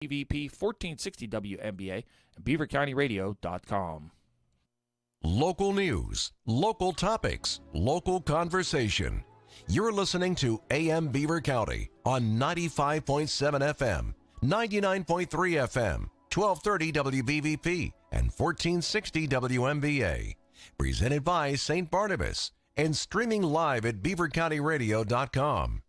EVP 1460 WNBA and BeaverCountyRadio.com. Local news, local topics, local conversation. You're listening to AM Beaver County on 95.7 FM, 99.3 FM, 1230 WBVP, and 1460 WMBA. Presented by St. Barnabas and streaming live at BeaverCountyRadio.com.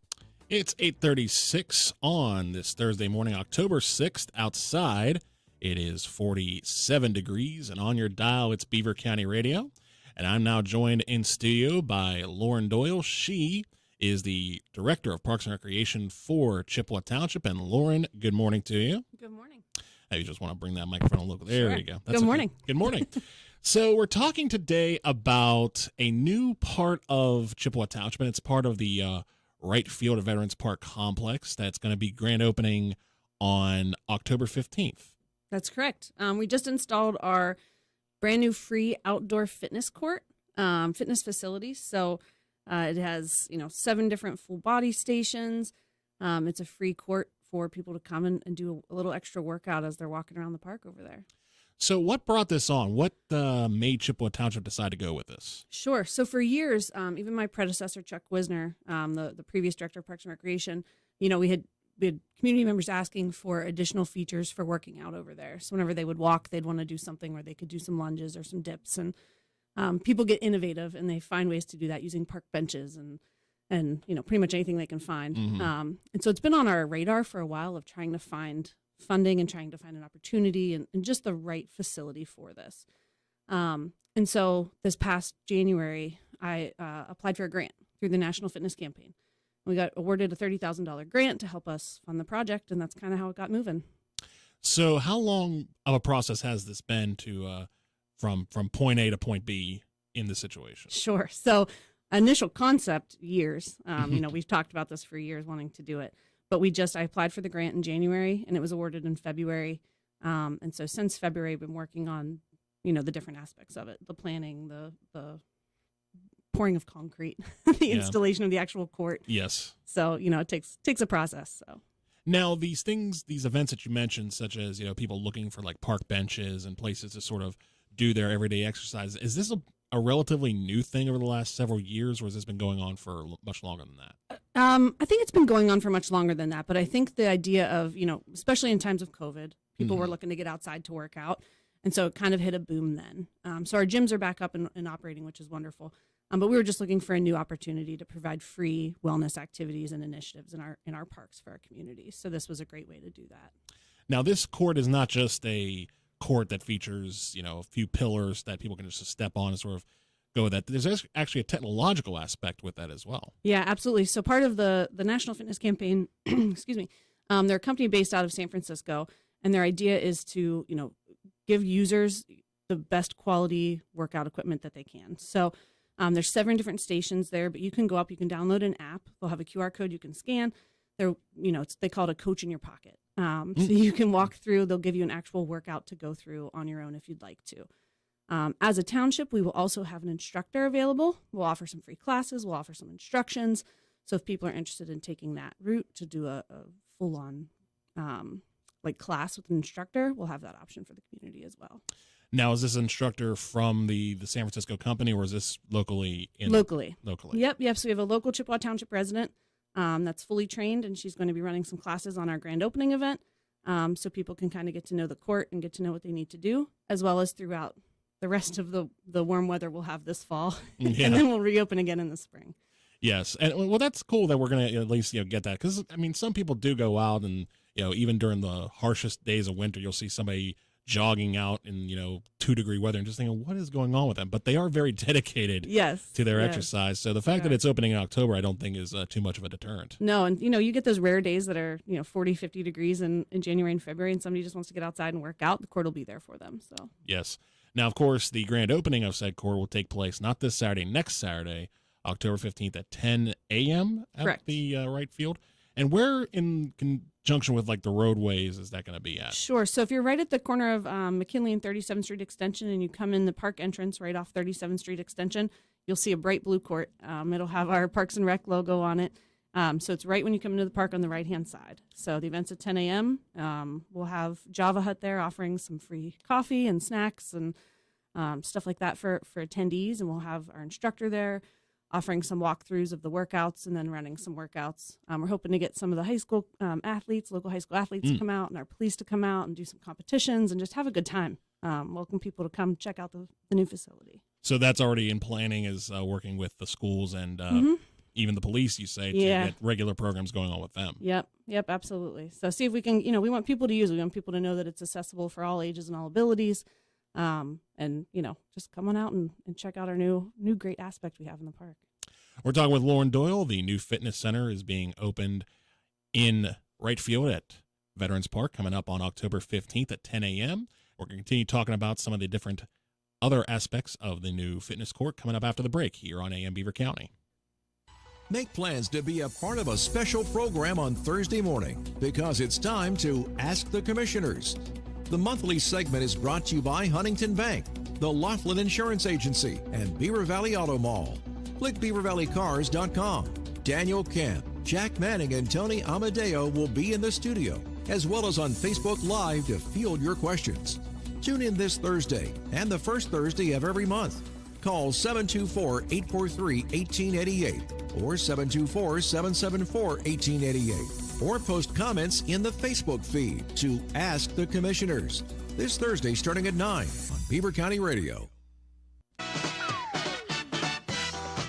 It's 8:36 on this Thursday morning, October 6th. Outside, it is 47 degrees, and on your dial, it's Beaver County Radio. And I'm now joined in studio by Lauren Doyle. She is the Director of Parks and Recreation for Chippewa Township. And Lauren, good morning to you. Good morning. Hey, you just want to bring that microphone a little. There Sure. you go. Good morning. Good morning. So we're talking today about a new part of Chippewa Township, and it's part of the Wright Field of Veterans Park Complex that's going to be grand opening on October 15th. That's correct. We just installed our brand new free outdoor fitness court, fitness facility. So it has, 7 different full body stations. It's a free court for people to come and do a little extra workout as they're walking around the park over there. So what brought this on? What made Chippewa Township decide to go with this? Sure. So for years, even my predecessor, Chuck Wisner, the previous director of Parks and Recreation, we had community members asking for additional features for working out over there. So whenever they would walk, they'd want to do something where they could do some lunges or some dips. And people get innovative and they find ways to do that using park benches and pretty much anything they can find. Mm-hmm. And so it's been on our radar for a while of trying to find funding and trying to find an opportunity and just the right facility for this. And so this past January, I applied for a grant through the National Fitness Campaign. We got awarded a $30,000 grant to help us fund the project, and that's kind of how it got moving. So how long of a process has this been to from point A to point B in this situation? Sure. So initial concept, years. We've talked about this for years, wanting to do it. But I applied for the grant in January, and it was awarded in February. And so since February, I've been working on, the different aspects of it, the planning, the pouring of concrete, the installation of the actual court. Yes. So, it takes a process. So now these events that you mentioned, such as, people looking for like park benches and places to sort of do their everyday exercise, is this a relatively new thing over the last several years, or has this been going on for much longer than that? I think it's been going on for much longer than that, but I think the idea of, especially in times of COVID, people were looking to get outside to work out, and so it kind of hit a boom then. So our gyms are back up and operating, which is wonderful, but we were just looking for a new opportunity to provide free wellness activities and initiatives in our parks for our communities, so this was a great way to do that. Now, this court is not just a court that features, a few pillars that people can just step on and sort of go with that. There's actually a technological aspect with that as well. Yeah, absolutely. So part of the National Fitness Campaign, excuse me, they're a company based out of San Francisco, and their idea is to, give users the best quality workout equipment that they can. So there's 7 different stations there, but you can go up, you can download an app. They'll have a QR code you can scan. They call it a coach in your pocket. So you can walk through, they'll give you an actual workout to go through on your own if you'd like to. As a township, we will also have an instructor available. We'll offer some free classes. We'll offer some instructions. So if people are interested in taking that route to do a full-on class with an instructor, we'll have that option for the community as well. Now, is this instructor from the San Francisco company, or is this locally? Locally. Yep. So we have a local Chippewa Township resident that's fully trained, and she's going to be running some classes on our grand opening event, so people can kind of get to know the court and get to know what they need to do, as well as throughout the rest of the warm weather we'll have this fall, and then we'll reopen again in the spring. Yes, and well, that's cool that we're going to at least get that, because some people do go out and even during the harshest days of winter, you'll see somebody jogging out in 2-degree weather and just thinking, what is going on with them? But they are very dedicated to their exercise. So the fact that it's opening in October, I don't think is too much of a deterrent. No, and you get those rare days that are 40, 50 degrees in January and February, and somebody just wants to get outside and work out. The court will be there for them. So yes. Now, of course, the grand opening of said court will take place not this Saturday, next Saturday, October 15th at 10 a.m. at the Wright Field. And where in conjunction with the roadways is that going to be at? Sure. So if you're right at the corner of McKinley and 37th Street Extension, and you come in the park entrance right off 37th Street Extension, you'll see a bright blue court. It'll have our Parks and Rec logo on it. So it's right when you come into the park on the right-hand side. So the event's at 10 a.m. We'll have Java Hut there offering some free coffee and snacks and stuff like that for attendees. And we'll have our instructor there offering some walkthroughs of the workouts and then running some workouts. We're hoping to get some of the high school athletes, local high school athletes to come out, and our police to come out and do some competitions and just have a good time. Welcome people to come check out the new facility. So that's already in planning, is working with the schools and even the police, you say, to get regular programs going on with them. Yep, absolutely. So see if we can, we want people to use it. We want people to know that it's accessible for all ages and all abilities. And, just come on out and check out our new great aspect we have in the park. We're talking with Lauren Doyle. The new fitness center is being opened in Wright Field at Veterans Park coming up on October 15th at 10 a.m. We're going to continue talking about some of the different other aspects of the new fitness court coming up after the break here on AM Beaver County. Make plans to be a part of a special program on Thursday morning because it's time to Ask the Commissioners. The monthly segment is brought to you by Huntington Bank, the Laughlin Insurance Agency, and Beaver Valley Auto Mall. Click BeaverValleyCars.com. Daniel Kemp, Jack Manning, and Tony Amadeo will be in the studio, as well as on Facebook Live to field your questions. Tune in this Thursday and the first Thursday of every month. Call 724-843-1888 or 724-774-1888 or post comments in the Facebook feed to Ask the Commissioners. This Thursday starting at 9 on Beaver County Radio.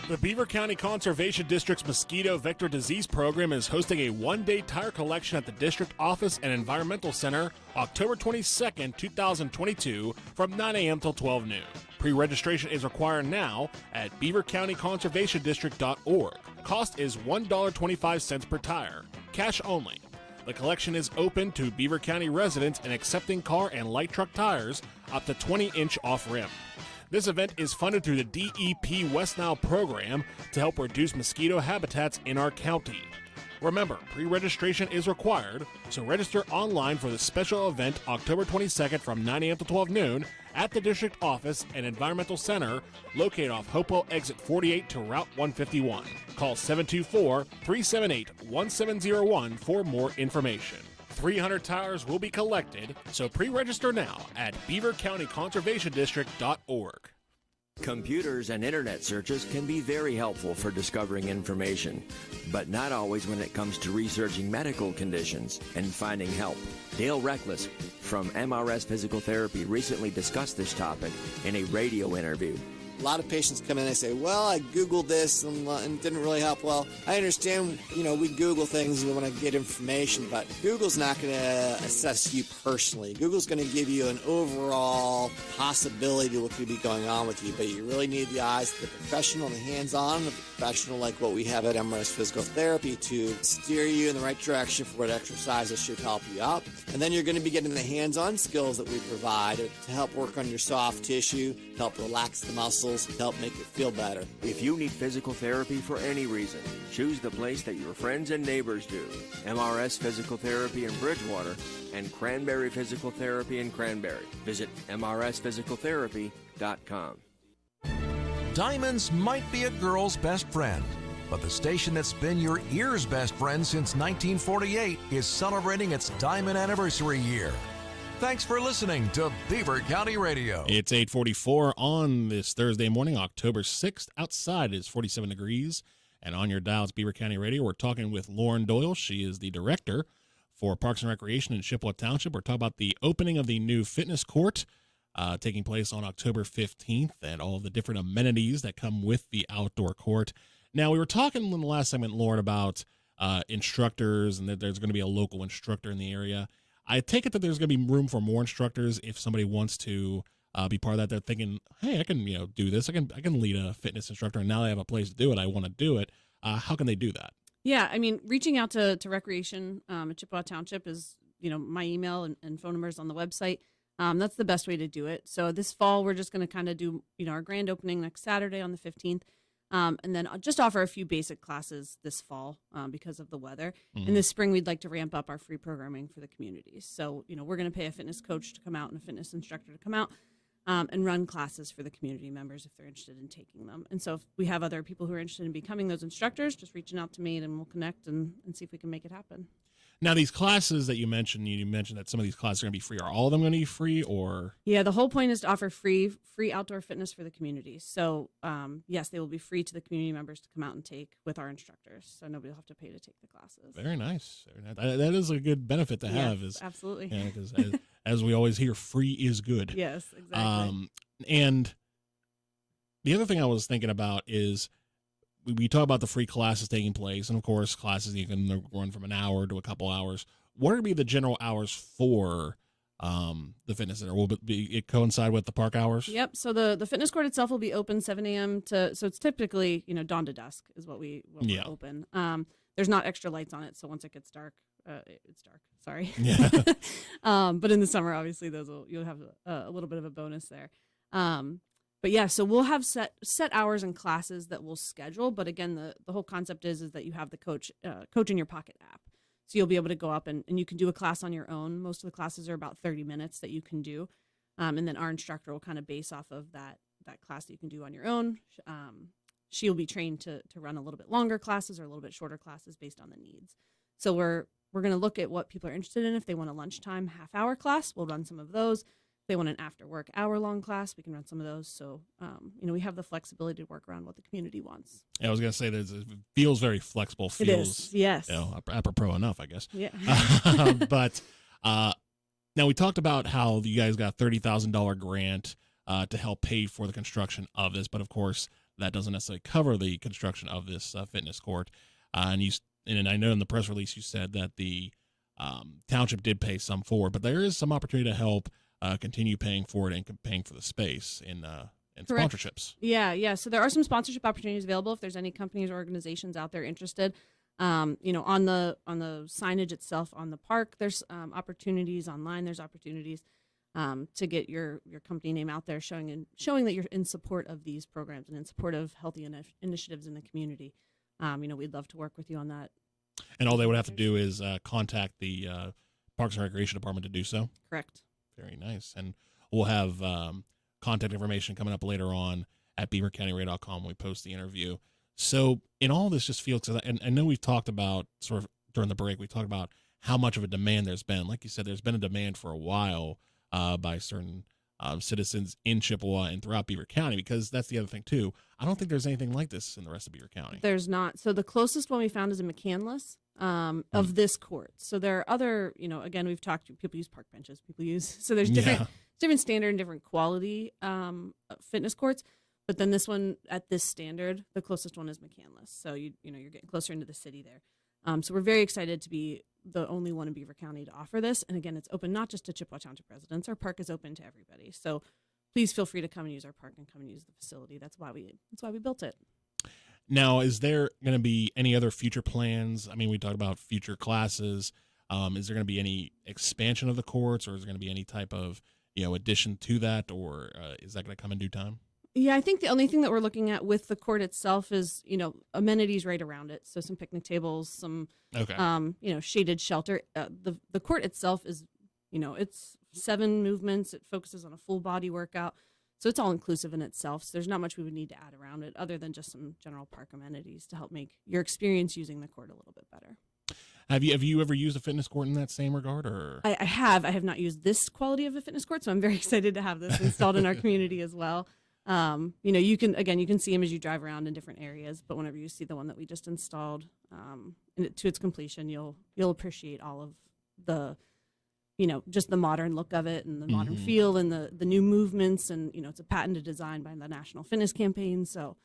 The Beaver County Conservation District's Mosquito Vector Disease Program is hosting a one-day tire collection at the District Office and Environmental Center October 22nd, 2022 from 9 a.m. till 12 noon. Pre-registration is required now at beavercountyconservationdistrict.org. Cost is $1.25 per tire. Cash only. The collection is open to Beaver County residents and accepting car and light truck tires up to 20-inch off-rim. This event is funded through the DEP West Nile program to help reduce mosquito habitats in our county. Remember, pre-registration is required, so register online for the special event October 22nd from 9 a.m. to 12 noon at the District Office and Environmental Center located off Hopewell Exit 48 to Route 151. Call 724-378-1701 for more information. 300 tires will be collected, so pre-register now at beavercountyconservationdistrict.org. Computers and internet searches can be very helpful for discovering information, but not always when it comes to researching medical conditions and finding help. Dale Reckless from MRS Physical Therapy recently discussed this topic in a radio interview. A lot of patients come in and they say, well, I Googled this and it didn't really help. Well, I understand, we Google things and we want to get information, but Google's not going to assess you personally. Google's going to give you an overall possibility of what could be going on with you, but you really need the eyes of the professional and the hands-on, the professional like what we have at MRS Physical Therapy to steer you in the right direction for what exercises should help you out. And then you're going to be getting the hands-on skills that we provide to help work on your soft tissue, to help relax the muscles, to help make you feel better. If you need physical therapy for any reason, choose the place that your friends and neighbors do. MRS Physical Therapy in Bridgewater and Cranberry Physical Therapy in Cranberry. Visit mrsphysicaltherapy.com. Diamonds might be a girl's best friend, but the station that's been your ear's best friend since 1948 is celebrating its diamond anniversary year. Thanks for listening to Beaver County Radio. It's 8:44 on this Thursday morning, October 6th. Outside is 47 degrees, and on your dial, it's Beaver County Radio. We're talking with Lauren Doyle. She is the director for Parks and Recreation in Chippewa Township. We're talking about the opening of the new fitness court taking place on October 15th and all the different amenities that come with the outdoor court. Now, we were talking in the last segment, Lauren, about instructors and that there's going to be a local instructor in the area. I take it that there's going to be room for more instructors if somebody wants to be part of that. They're thinking, hey, I can do this. I can lead a fitness instructor, and now they have a place to do it. I want to do it. How can they do that? Yeah, I mean, reaching out to Recreation at Chippewa Township is, my email and phone numbers on the website. That's the best way to do it. So this fall, we're just going to kind of do, our grand opening next Saturday on the 15th. And then I'll just offer a few basic classes this fall because of the weather. Mm-hmm. And this spring, we'd like to ramp up our free programming for the communities. So, we're going to pay a fitness coach to come out and a fitness instructor to come out. and run classes for the community members if they're interested in taking them. And so if we have other people who are interested in becoming those instructors, just reaching out to me and we'll connect and see if we can make it happen. Now, these classes that you mentioned that some of these classes are going to be free. Are all of them going to be free, or? Yeah, the whole point is to offer free outdoor fitness for the community. So, yes, they will be free to the community members to come out and take with our instructors. So nobody will have to pay to take the classes. Very nice. That is a good benefit to have. Yes, absolutely. Because as we always hear, free is good. Yes, exactly. And the other thing I was thinking about is we talk about the free classes taking place, and of course, classes you can run from an hour to a couple hours. What are going to be the general hours for the fitness center? Will it coincide with the park hours? Yep. So the fitness court itself will be open 7 a.m. so it's typically dawn to dusk is what we're open. There's not extra lights on it, so once it gets dark, it's dark. Sorry. Yeah. But in the summer, obviously, you'll have a little bit of a bonus there. But yeah, so we'll have set hours and classes that we'll schedule. But again, the whole concept is that you have the coach in your pocket app. So you'll be able to go up and you can do a class on your own. Most of the classes are about 30 minutes that you can do. And then our instructor will kind of base off of that class that you can do on your own. She'll be trained to run a little bit longer classes or a little bit shorter classes based on the needs. So we're going to look at what people are interested in. If they want a lunchtime half-hour class, we'll run some of those. If they want an after-work hour-long class, we can run some of those. So, we have the flexibility to work around what the community wants. Yeah, I was going to say that it feels very flexible. It is, yes. Apropos enough, I guess. Yeah. But now we talked about how you guys got a $30,000 grant to help pay for the construction of this, but of course that doesn't necessarily cover the construction of this fitness court. And I know in the press release you said that the township did pay some for it, but there is some opportunity to help continue paying for it and paying for the space in sponsorships. Yeah. So there are some sponsorship opportunities available if there's any companies or organizations out there interested. On the signage itself on the park, there's opportunities online. There's opportunities to get your company name out there, showing that you're in support of these programs and in support of healthy initiatives in the community. We'd love to work with you on that. And all they would have to do is contact the Parks and Recreation Department to do so? Correct. Very nice. And we'll have contact information coming up later on at beavercountyray.com when we post the interview. So in all this just feels, and I know we've talked about sort of during the break, we talked about how much of a demand there's been. Like you said, there's been a demand for a while by certain citizens in Chippewa and throughout Beaver County, because that's the other thing too. I don't think there's anything like this in the rest of Beaver County. There's not. So the closest one we found is in McCandless of this court. So there are other, again, we've talked to people use park benches, so there's different standard and different quality fitness courts. But then this one at this standard, the closest one is McCandless. So you're getting closer into the city there. So we're very excited to be the only one in Beaver County to offer this. And again, it's open not just to Chippewa Township residents. Our park is open to everybody. So please feel free to come and use our park and come and use the facility. That's why we built it. Now, is there going to be any other future plans? I mean, we talked about future classes. Is there going to be any expansion of the courts, or is there going to be any type of addition to that, or is that going to come in due time? Yeah, I think the only thing that we're looking at with the court itself is, amenities right around it. So some picnic tables, some, shaded shelter. The court itself is, it's 7 movements. It focuses on a full body workout. So it's all inclusive in itself. So there's not much we would need to add around it other than just some general park amenities to help make your experience using the court a little bit better. Have you ever used a fitness court in that same regard, or? I have. I have not used this quality of a fitness court, so I'm very excited to have this installed in our community as well. You can see them as you drive around in different areas, but whenever you see the one that we just installed to its completion, you'll appreciate all of the, just the modern look of it and the modern feel and the new movements. And, it's a patented design by the National Fitness Campaign. So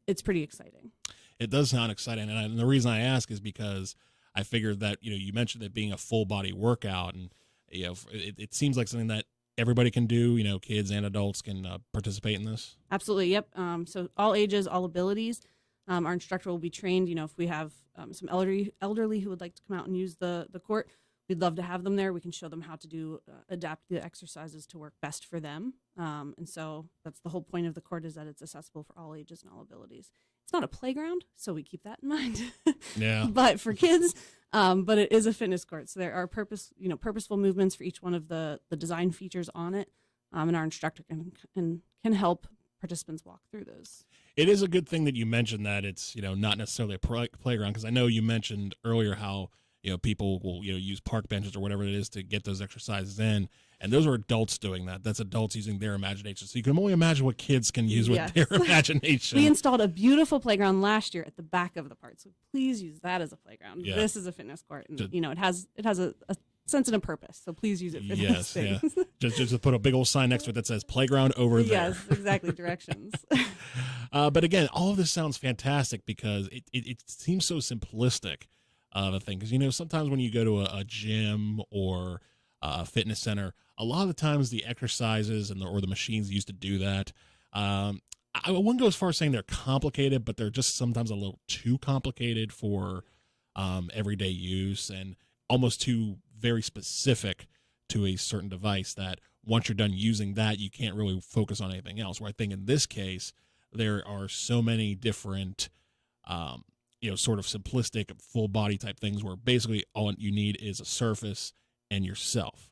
it's pretty exciting. It does sound exciting. And the reason I ask is because I figured that, you mentioned it being a full body workout, and, it seems like something that everybody can do, kids and adults can participate in this? Absolutely, yep. So all ages, all abilities. Our instructor will be trained. If we have some elderly who would like to come out and use the court, we'd love to have them there. We can show them how to adapt the exercises to work best for them. And so that's the whole point of the court, is that it's accessible for all ages and all abilities. It's not a playground, so we keep that in mind. Yeah. But for kids, but it is a fitness court. So there are purposeful movements for each one of the design features on it. and our instructor can help participants walk through those. It is a good thing that you mentioned that it's, not necessarily a playground, because I know you mentioned earlier how, people will, use park benches or whatever it is to get those exercises in. And those are adults doing that. That's adults using their imagination. So you can only imagine what kids can use with their imagination. We installed a beautiful playground last year at the back of the park. So please use that as a playground. Yeah. This is a fitness court. And, it has a sense and a purpose. So please use it for those things. Yeah. just to put a big old sign next to it that says playground over there. Yes, exactly. Directions. But again, all of this sounds fantastic because it seems so simplistic of a thing. Because, sometimes when you go to a gym or a fitness center, a lot of the times the exercises or the machines used to do that. I wouldn't go as far as saying they're complicated, but they're just sometimes a little too complicated for everyday use and almost too very specific to a certain device that once you're done using that, you can't really focus on anything else. Where I think in this case, there are so many different, sort of simplistic full body type things where basically all you need is a surface and yourself.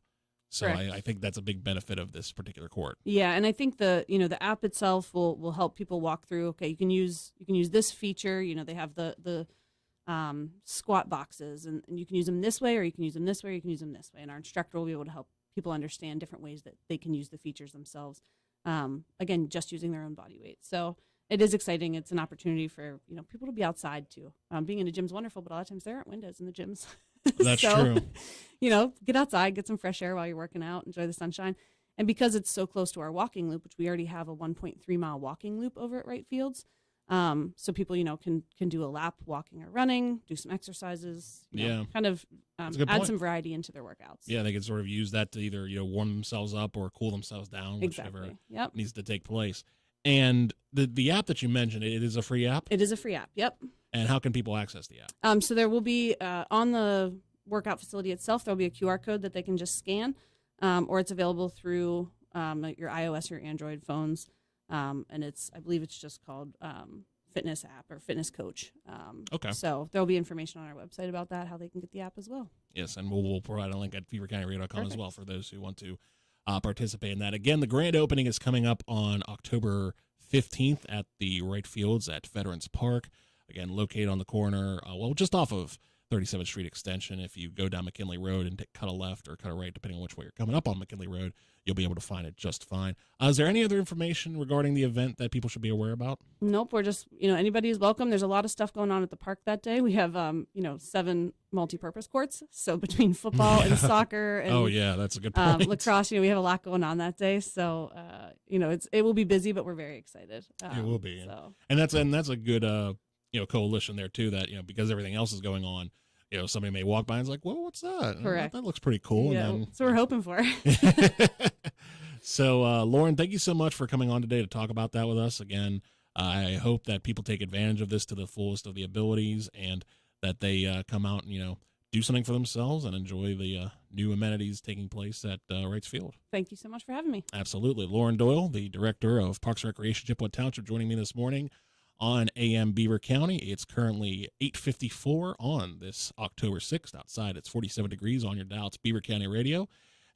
So I think that's a big benefit of this particular court. Yeah, and I think the app itself will help people walk through. Okay, you can use this feature. They have the squat boxes, and you can use them this way, or you can use them this way, or you can use them this way. And our instructor will be able to help people understand different ways that they can use the features themselves. Again, just using their own body weight. So it is exciting. It's an opportunity for people to be outside too. Being in a gym is wonderful, but a lot of times there aren't windows in the gyms. That's true. Get outside, get some fresh air while you're working out, enjoy the sunshine. And because it's so close to our walking loop, which we already have a 1.3 mile walking loop over at Wright Fields, so people can do a lap walking or running, do some exercises, kind of add some variety into their workouts. Yeah, they can sort of use that to either warm themselves up or cool themselves down, whichever needs to take place. And the app that you mentioned, it is a free app? It is a free app, yep. And how can people access the app? So there will be, on the workout facility itself, there'll be a QR code that they can just scan, or it's available through your iOS or Android phones. And I believe it's just called Fitness App or Fitness Coach. Okay. So there'll be information on our website about that, how they can get the app as well. Yes, and we'll provide a link at beavercountyradio.com as well for those who want to participate in that. Again, the grand opening is coming up on October 15th at the Wright Fields at Veterans Park. Again, located on the corner, just off of 37th Street Extension. If you go down McKinley Road and cut a left or cut a right, depending on which way you're coming up on McKinley Road, you'll be able to find it just fine. Is there any other information regarding the event that people should be aware about? Nope. We're just, anybody is welcome. There's a lot of stuff going on at the park that day. We have, 7 multi-purpose courts. So between football and soccer and that's a good point. lacrosse, we have a lot going on that day. So, it will be busy, but we're very excited. It will be. So. And that's a good, coalition there too, that, because everything else is going on, somebody may walk by and it's like, well, what's that? Correct. That looks pretty cool. Yeah, and that's what we're hoping for. So, Lauren, thank you so much for coming on today to talk about that with us. Again, I hope that people take advantage of this to the fullest of the abilities and that they come out and, do something for themselves and enjoy the new amenities taking place at Wrights Field. Thank you so much for having me. Absolutely. Lauren Doyle, the Director of Parks Recreation, Chippewa Township, joining me this morning on AM Beaver County. It's currently 8:54 on this October 6th. Outside, it's 47 degrees on your dial. It's Beaver County Radio.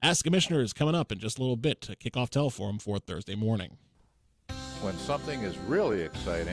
Ask the Commissioner is coming up in just a little bit to kick off Teleforum for Thursday morning. When something is really exciting,